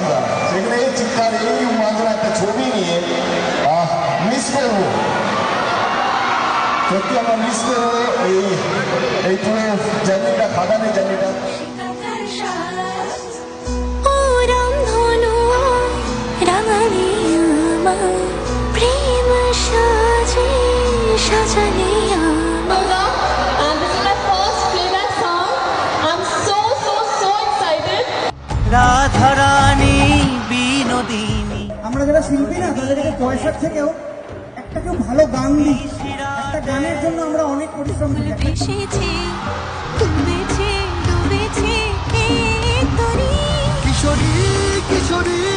আমরা, সেখানে এই চিৎকার এই মাঝে একটা ছবি নিয়ে মিস করবো, সত্যি আমরা মিস করবো এই পুরো জার্নিটা, খাদানের জার্নিটা। রাধারানী বিনোদিনী, আমরা যারা শিল্পী না তাদেরকে পয়সার থেকেও একটা কেউ ভালো গান দিই, একটা গানের জন্য আমরা অনেক পরিশ্রম করি। কিশোরী কিশোরী